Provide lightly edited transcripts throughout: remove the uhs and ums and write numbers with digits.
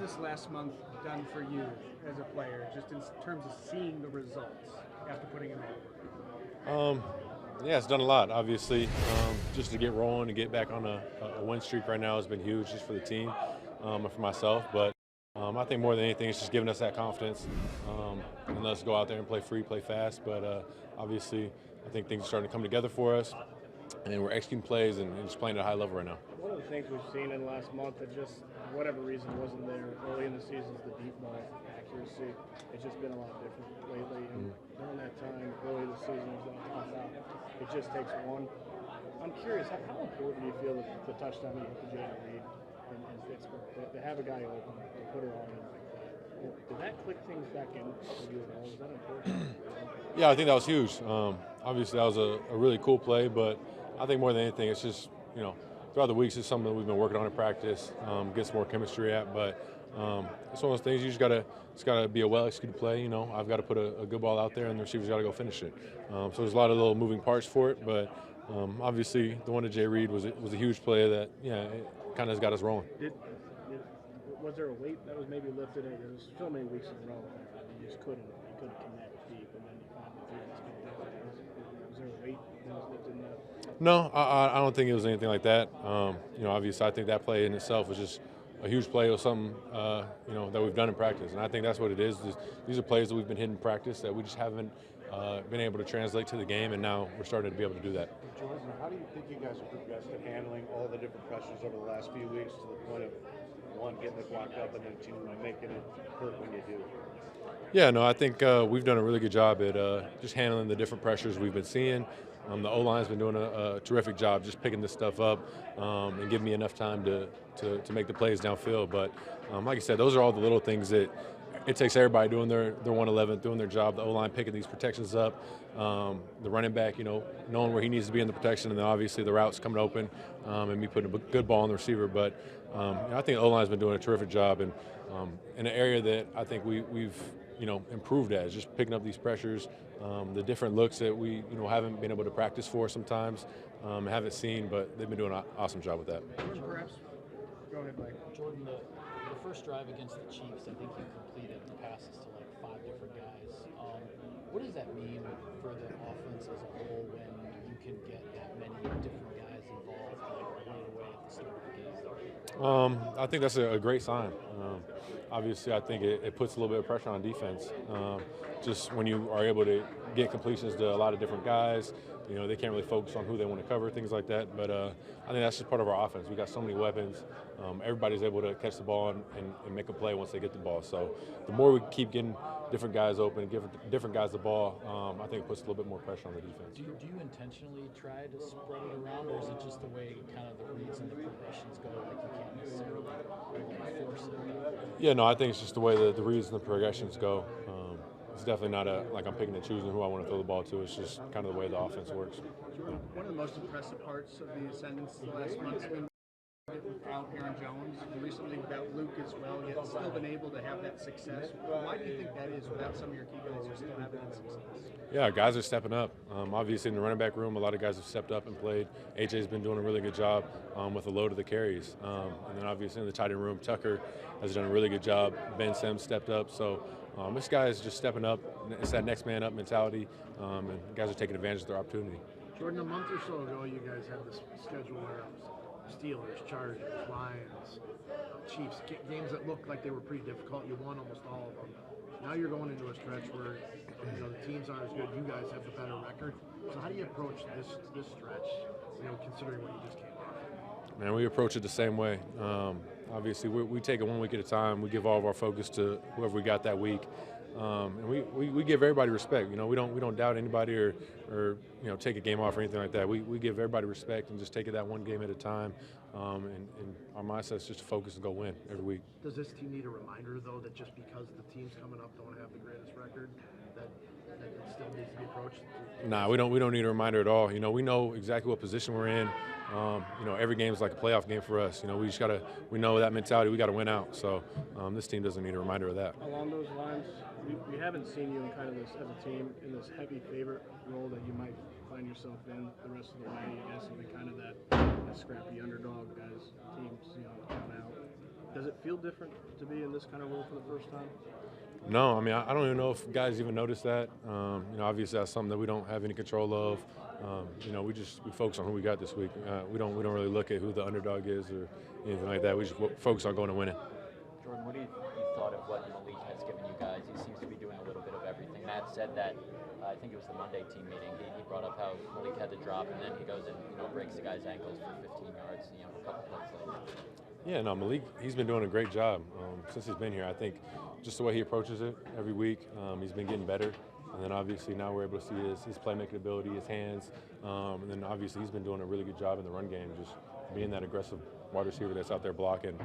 this last month done for you as a player, just in terms of seeing the results after putting in all the work? Yeah, it's done a lot, obviously. Just to get rolling and get back on a win streak right now has been huge just for the team and for myself. But I think more than anything, it's just giving us that confidence and let us go out there and play free, play fast. But obviously, I think things are starting to come together for us, and we're executing plays and just playing at a high level right now. One of the things we've seen in the last month that just, for whatever reason, wasn't there early in the season is the deep ball accuracy. It's just been a lot different lately. And during that time, early in the season, it was a lot tough out. It just takes one. I'm curious, how important do you feel that the touchdown you hit to Jada Reed in Pittsburgh, to have a guy open, to put it all in like that? Did that click things back in for you at all? Was that important? Yeah, I think that was huge. Obviously, that was a really cool play, but I think more than anything, it's just, throughout the weeks, it's something that we've been working on in practice, get some more chemistry at. But it's one of those things it's gotta be a well-executed play. I've got to put a good ball out there, and the receiver's got to go finish it. So there's a lot of little moving parts for it, but obviously the one to Jay Reed was a huge play that, it kind of has got us rolling. Was there a weight that was maybe lifted? There was so many weeks in a row that you just couldn't connect deep, and then you finally did. Was there a weight that was lifted in that? No, I don't think it was anything like that. Obviously, I think that play in itself was just a huge play or something, that we've done in practice. And I think that's what it is. These are plays that we've been hitting in practice that we just haven't been able to translate to the game, and now we're starting to be able to do that. Jordan, how do you think you guys have progressed in handling all the different pressures over the last few weeks to the point of, one, getting it blocked up, and then two, making it hurt when you do? Yeah, no, I think we've done a really good job at just handling the different pressures we've been seeing. The O-line's been doing a terrific job just picking this stuff up and giving me enough time to make the plays downfield. But like I said, those are all the little things that it takes everybody doing their 111, doing their job. The O-line picking these protections up, the running back, knowing where he needs to be in the protection, and then obviously the routes coming open and me putting a good ball on the receiver. But I think the O-line's been doing a terrific job, and in an area that I think we've improved at is just picking up these pressures, the different looks that we haven't been able to practice for sometimes, haven't seen, but they've been doing an awesome job with that. Jordan, perhaps? Go ahead, Mike. Jordan, the first drive against the Chiefs, I think you completed passes to like 5 different guys. What does that mean for the offense as a whole when you can get that many different guys involved, like right away at the start of the game? I think that's a great sign. Obviously, I think it puts a little bit of pressure on defense. Just when you are able to get completions to a lot of different guys, they can't really focus on who they want to cover, things like that. But I think that's just part of our offense. We got so many weapons. Everybody's able to catch the ball and make a play once they get the ball. So the more we keep getting different guys open, give different guys the ball, I think it puts a little bit more pressure on the defense. Do you intentionally try to spread it around, or is it just the way kind of the reads and the progressions go, like you can't necessarily force it? Yeah, no, I think it's just the way the reads and the progressions go. It's definitely not like I'm picking and choosing who I want to throw the ball to. It's just kind of the way the offense works. One of the most impressive parts of the ascendance the last month's been without Aaron Jones, and recently without Luke as well, yet still been able to have that success. Why do you think that is without some of your key guys who still having that success? Yeah, guys are stepping up. Obviously, in the running back room, a lot of guys have stepped up and played. AJ's been doing a really good job with a load of the carries. And then obviously in the tight end room, Tucker has done a really good job. Ben Sims stepped up. So this guy is just stepping up. It's that next man up mentality, and guys are taking advantage of their opportunity. Jordan, a month or so ago, you guys had this schedule where it was Steelers, Chargers, Lions, Chiefs, games that looked like they were pretty difficult. You won almost all of them. Now you're going into a stretch where the teams aren't as good. You guys have the better record. So how do you approach this stretch? Considering what you just came off. Man, we approach it the same way. Obviously, we take it 1 week at a time. We give all of our focus to whoever we got that week. And we give everybody respect. We don't doubt anybody or take a game off or anything like that. We give everybody respect and just take it that one game at a time. And our mindset is just to focus and go win every week. Does this team need a reminder though that just because the teams coming up don't have the greatest record, that it still needs to be approached? Nah, we don't need a reminder at all. We know exactly what position we're in. Every game is like a playoff game for us. We know that mentality. We got to win out. So this team doesn't need a reminder of that. Along those lines, we haven't seen you in kind of this as a team in this heavy favorite role that you might find yourself in the rest of the way. You guys have been kind of that scrappy underdog guys teams, count out. Does it feel different to be in this kind of role for the first time? No, I mean, I don't even know if guys even notice that. Obviously that's something that we don't have any control of. We focus on who we got this week. We don't really look at who the underdog is or anything like that. We just focus on going and winning. Jordan, what do you thought of what Malik has given you guys? He seems to be doing a little bit of everything. Matt said that, I think it was the Monday team meeting, he brought up how Malik had to drop and then he goes and breaks the guy's ankles for 15 yards, a couple plays later. Yeah, no, Malik, he's been doing a great job since he's been here. I think just the way he approaches it every week, he's been getting better. And then obviously now we're able to see his playmaking ability, his hands. And then obviously he's been doing a really good job in the run game, just being that aggressive wide receiver that's out there blocking,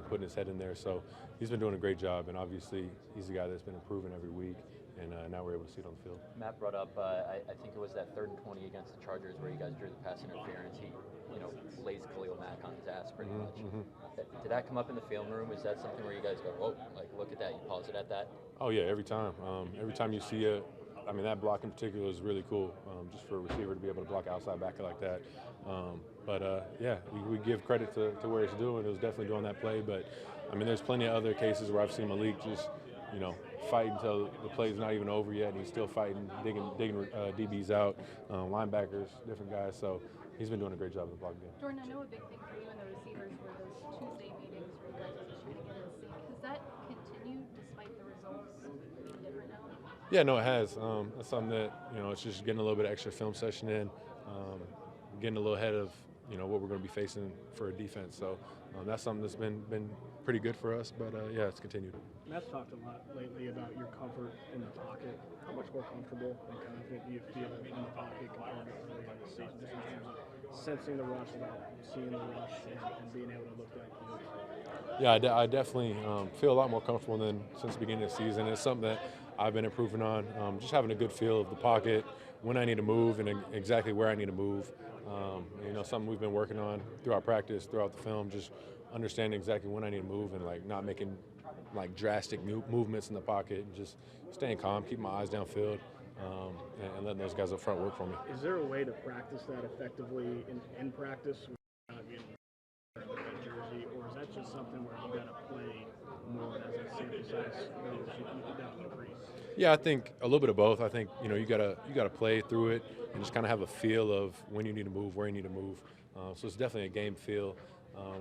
putting his head in there. So he's been doing a great job. And obviously he's the guy that's been improving every week. And now we're able to see it on the field. Matt brought up, I think it was that 3rd and 20 against the Chargers where you guys drew the pass interference. He, lays Khalil Mack on his ass pretty much. Did that come up in the film room? Is that something where you guys go, whoa, look at that, you pause it at that? Oh yeah, every time. Every time you see it, that block in particular is really cool, just for a receiver to be able to block outside backer like that. We give credit to where it's doing. It was definitely doing that play, but there's plenty of other cases where I've seen Malik just, fight until the play's not even over yet, and he's still fighting, digging DBs out, linebackers, different guys. So he's been doing a great job in the block game. Jordan, I know a big thing for you and the receivers were those Tuesday meetings where you guys were just trying to get in sync. Has that continued despite the results being different now? Yeah, no, it has. That's something that, it's just getting a little bit of extra film session in, getting a little ahead of, what we're going to be facing for a defense. So that's something that's been pretty good for us, but it's continued. Matt's talked a lot lately about your comfort in the pocket. How much more comfortable and confident do you feel in the pocket compared to earlier in the season, just in terms of sensing the rush, about seeing the rush, and being able to look downfield? Yeah, I definitely feel a lot more comfortable than since the beginning of the season. It's something that I've been improving on, just having a good feel of the pocket, when I need to move, and exactly where I need to move. Something we've been working on through our practice, throughout the film, just understanding exactly when I need to move and not making drastic movements in the pocket, and just staying calm, keeping my eyes downfield, and letting those guys up front work for me. Is there a way to practice that effectively in practice without being in the jersey, or is that just something where you got to play more as a sample size goes, you can get down to the crease? Yeah, I think a little bit of both. I think you gotta play through it and just kind of have a feel of when you need to move, where you need to move. So it's definitely a game feel.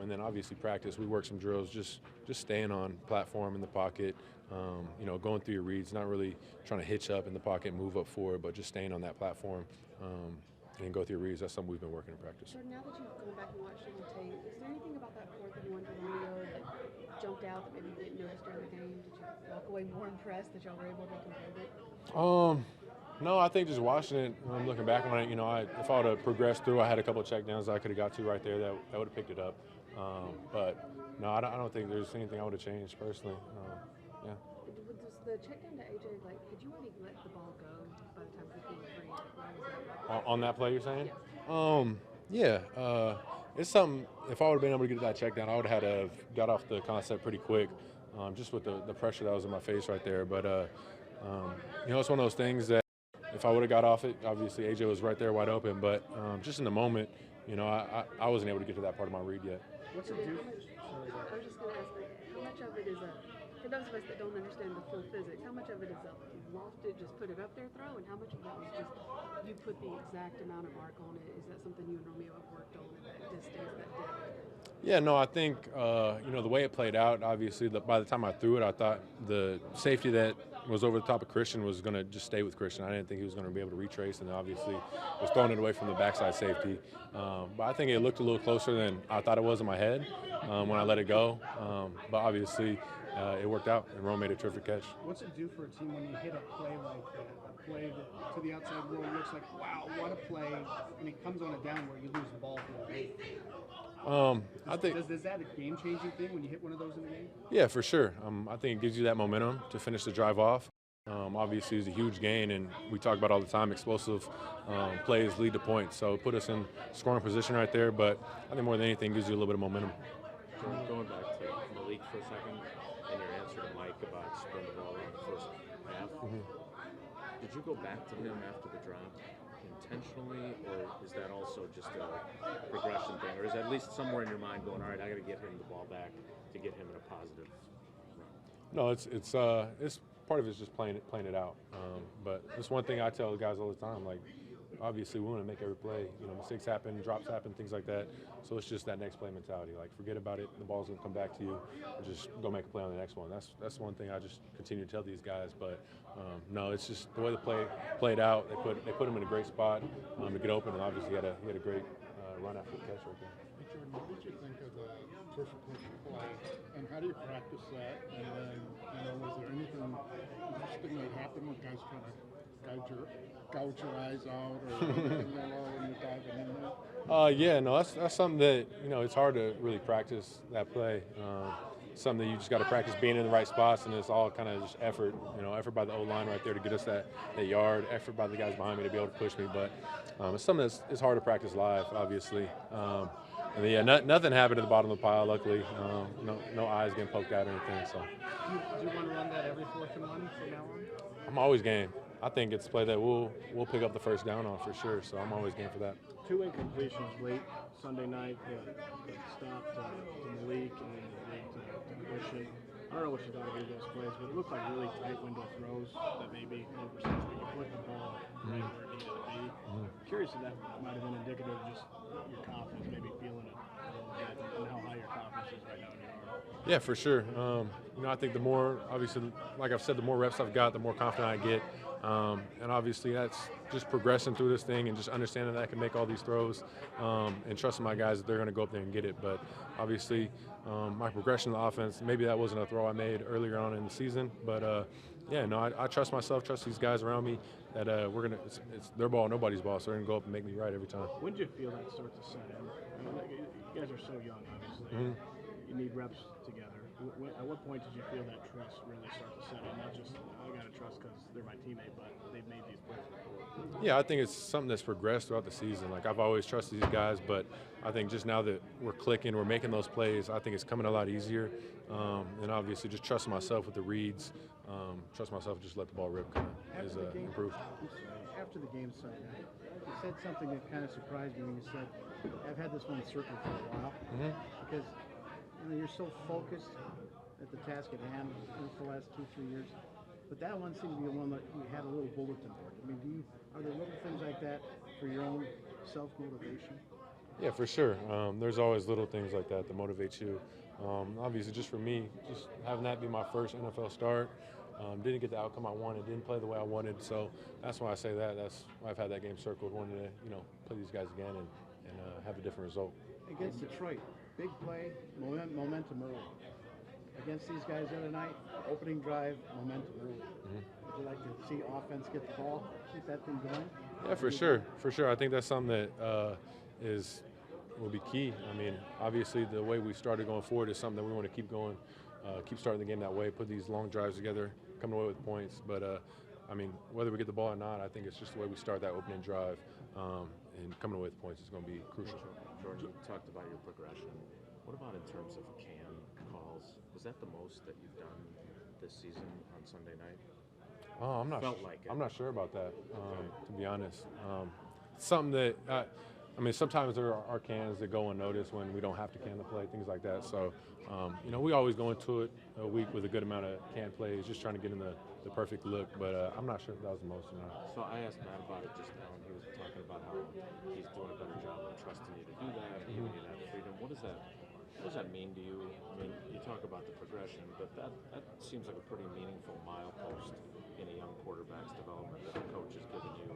And then obviously practice, we work some drills, just staying on platform in the pocket, going through your reads, not really trying to hitch up in the pocket, move up forward, but just staying on that platform and go through your reads. That's something we've been working in practice. Jordan, now that you've gone back and watched the tape, is there anything about that 4th and 1 to Romeo that jumped out that maybe you didn't notice during the game? Did you walk away more impressed that y'all were able to complete it? No, I think just watching it, looking back on it, if I would have progressed through, I had a couple of checkdowns I could have got to right there that would have picked it up. But no, I don't think there's anything I would have changed personally. Yeah. Was the check down to AJ, had you already let the ball go by the time he came free? Why was that? On that play, you're saying? Yes. It's something, if I would have been able to get that check down, I would have had to have got off the concept pretty quick, just with the pressure that was in my face right there. But, it's one of those things that if I would have got off it, obviously AJ was right there wide open. But just in the moment, I wasn't able to get to that part of my read yet. What's it do? I was just going to ask, how much of it is for those of us that don't understand the full physics, how much of it is a lofted, just put it up there throw, and how much of it was just you put the exact amount of mark on it? Is that something you and Romeo have worked on at that distance, that depth? Yeah, no, I think, the way it played out, obviously, by the time I threw it, I thought the safety that was over the top of Christian was going to just stay with Christian. I didn't think he was going to be able to retrace, and obviously was throwing it away from the backside safety. But I think it looked a little closer than I thought it was in my head when I let it go. But obviously, it worked out, and Rome made a terrific catch. What's it do for a team when you hit a play like that, a play that to the outside world looks like, wow, what a play, and it comes on a down where you lose the ball for a game? I think Is that a game-changing thing when you hit one of those in the game? Yeah, for sure. I think it gives you that momentum to finish the drive off. Obviously, it's a huge gain, and we talk about all the time, explosive plays lead to points. So it put us in scoring position right there, but I think more than anything, gives you a little bit of momentum. Going back to Malik for a second, and your answer to Mike about spreading the ball around the first half, did you go back to him after the drop intentionally, or is that also just a progression thing, or is at least somewhere in your mind going, all right, I got to get him the ball back to get him in a positive run? No, it's part of it's just playing it out. But it's one thing I tell the guys all the time. Like, obviously, we want to make every play. Mistakes happen, drops happen, things like that. So it's just that next play mentality. Like, forget about it. The ball's gonna come back to you. Just go make a play on the next one. That's one thing I just continue to tell these guys. But no, it's just the way the play played out. They put him in a great spot to get open, and obviously he had a great run after the catch right there. Jordan, what did you think of the perfect play, and how do you practice that? And then, was there anything interesting that happened with guys trying to gouge your eyes out or anything when you're diving in there? Yeah, no, that's something that it's hard to really practice that play. Something that you just got to practice being in the right spots, and it's all kind of just effort. Effort by the O-line right there to get us that yard. Effort by the guys behind me to be able to push me. But it's something it's hard to practice live, obviously. And then, yeah, nothing happened at the bottom of the pile. Luckily, no eyes getting poked out or anything. So. Do you want to run that every 4th and 1 from now on? I'm always game. I think it's a play that we'll pick up the first down on for sure. So I'm always game for that. 2 incompletions late Sunday night, the stop to Malik and then the late to Christian. I don't know what you thought of either of those plays, but it looked like really tight window throws that maybe no percentage, but you put the ball right where it needed to be. Curious if that might have been indicative of just your confidence, maybe feeling it a little bit, and how high your confidence is right now in your arm. Yeah, for sure. I think the more, obviously, like I've said, the more reps I've got, the more confident I get. And obviously that's just progressing through this thing and just understanding that I can make all these throws and trusting my guys that they're going to go up there and get it. But obviously my progression in the offense, maybe that wasn't a throw I made earlier on in the season. But I trust myself, trust these guys around me that it's their ball, nobody's ball, so they're going to go up and make me right every time. When did you feel that start to set in? You guys are so young, obviously. You need reps together. At what point did you feel that trust really start to set in? Not just, I got to trust because they're my teammate, but they've made these plays before. Yeah, I think it's something that's progressed throughout the season. Like, I've always trusted these guys, but I think just now that we're clicking, we're making those plays, I think it's coming a lot easier. And obviously just trusting myself with the reads, trust myself to just let the ball rip kind of is improved. After the game Sunday night, you said something that kind of surprised me when you said, I've had this one circled for a while, because you're so focused at the task at hand for the last 2-3 years. But that one seemed to be the one that you had a little bulletin board. I mean, are there little things like that for your own self-motivation? Yeah, for sure. There's always little things like that motivate you. Obviously, just for me, just having that be my first NFL start, didn't get the outcome I wanted, didn't play the way I wanted. So that's why I say that. That's why I've had that game circled, wanted to play these guys again and have a different result. Against Detroit, big play, momentum early. Against these guys the other night, opening drive, momentum early. Would you like to see offense get the ball, keep that thing going? Yeah, for sure. For sure. I think that's something that will be key. I mean, obviously the way we started going forward is something that we want to keep going, keep starting the game that way, put these long drives together, coming away with points. But, I mean, whether we get the ball or not, I think it's just the way we start that opening drive and coming away with points is going to be crucial. Jordan, you talked about your progression. What about in terms of can calls? Was that the most that you've done this season on Sunday night? Oh, I'm not sure about that, to be honest. Something that I mean, sometimes there are cans that go unnoticed when we don't have to can the play, things like that. So, we always go into it a week with a good amount of can plays, just trying to get in the perfect look. But I'm not sure if that was the most or not. So I asked Matt about it just now, and he was talking about how he's doing a better job of trusting you to do that, giving you that freedom. What does that mean to you? I mean, you talk about the progression, but that seems like a pretty meaningful milepost in a young quarterback's development, that the coach is giving you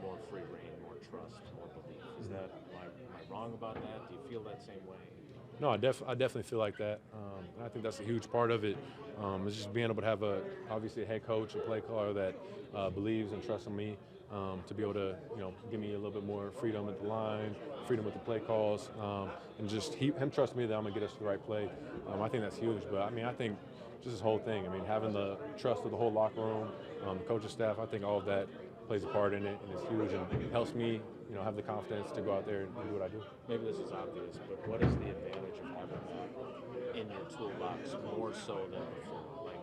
more free reign, more trust, more belief. Is that, am I wrong about that? Do you feel that same way? No, I definitely feel like that. And I think that's a huge part of it. Is just being able to have obviously a head coach, a play caller that believes and trusts in me to be able to, give me a little bit more freedom at the line, freedom with the play calls, and just him trust me that I'm gonna get us to the right play. I think that's huge. But I mean, I think just this whole thing. I mean, having the trust of the whole locker room, the coaching staff. I think all of that plays a part in it, and it's huge and helps me, have the confidence to go out there and do what I do. Maybe this is obvious, but what is the advantage of having that in your toolbox more so than before? Like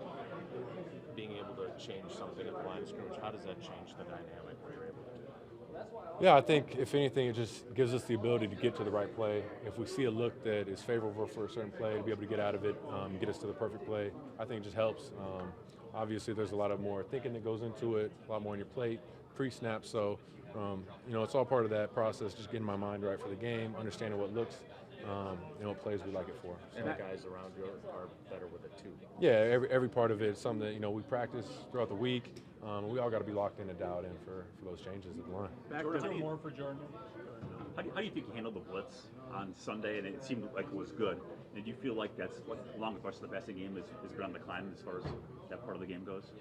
being able to change something at the line of scrimmage, how does that change the dynamic when you're able to do it? Yeah, I think if anything, it just gives us the ability to get to the right play. If we see a look that is favorable for a certain play, to be able to get out of it, get us to the perfect play, I think it just helps. Obviously, there's a lot of more thinking that goes into it, a lot more on your plate, pre-snap. So, it's all part of that process, just getting my mind right for the game, understanding what looks, and what plays we like it for. So, And the guys around you are better with it too. yeah, every part of it is something that we practice throughout the week. We all got to be locked in and dialed in for those changes at the line. Jordan, more for Jordan. How do you think you handled the blitz on Sunday? And it seemed like it was good. And do you feel like that's along with the rest of the passing game is good on the climb as far as that part of the game goes?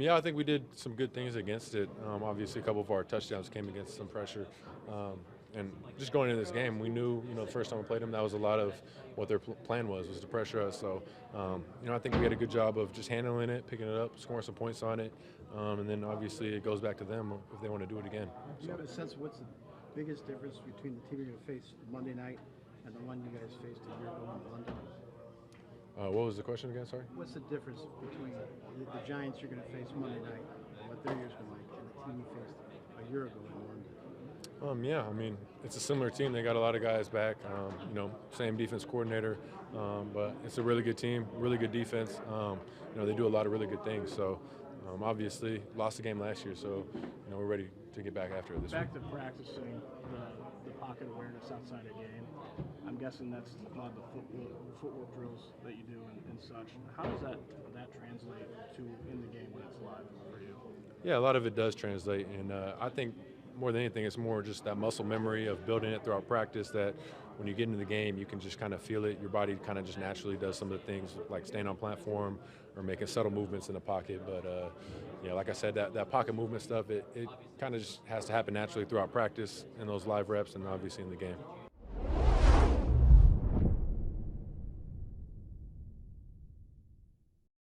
Yeah, I think we did some good things against it. Obviously, a couple of our touchdowns came against some pressure. And just going into this game, we knew, the first time we played them, that was a lot of what their plan was to pressure us. So, I think we had a good job of just handling it, picking it up, scoring some points on it. And then obviously it goes back to them if they want to do it again. Do you have a sense of what's the biggest difference between the team you're going to face Monday night and the one you guys faced a year ago in London? What was the question again, sorry? What's the difference between the Giants you're going to face Monday night and what their year's going to be like and the team you faced a year ago in London? Yeah, it's a similar team. They got a lot of guys back. Same defense coordinator, but it's a really good team, really good defense. They do a lot of really good things. So, obviously, lost the game last year, so we're ready to get back after it this week. Back to practicing the pocket awareness outside a game. I'm guessing that's a lot of the footwork drills that you do and such. How does that translate to in the game when it's live for you? Yeah, a lot of it does translate, and I think more than anything, it's more just that muscle memory of building it throughout practice that when you get into the game, you can just kind of feel it. Your body kind of just naturally does some of the things like staying on platform or making subtle movements in the pocket. But, like I said, that pocket movement stuff, it kind of just has to happen naturally throughout practice and those live reps and obviously in the game.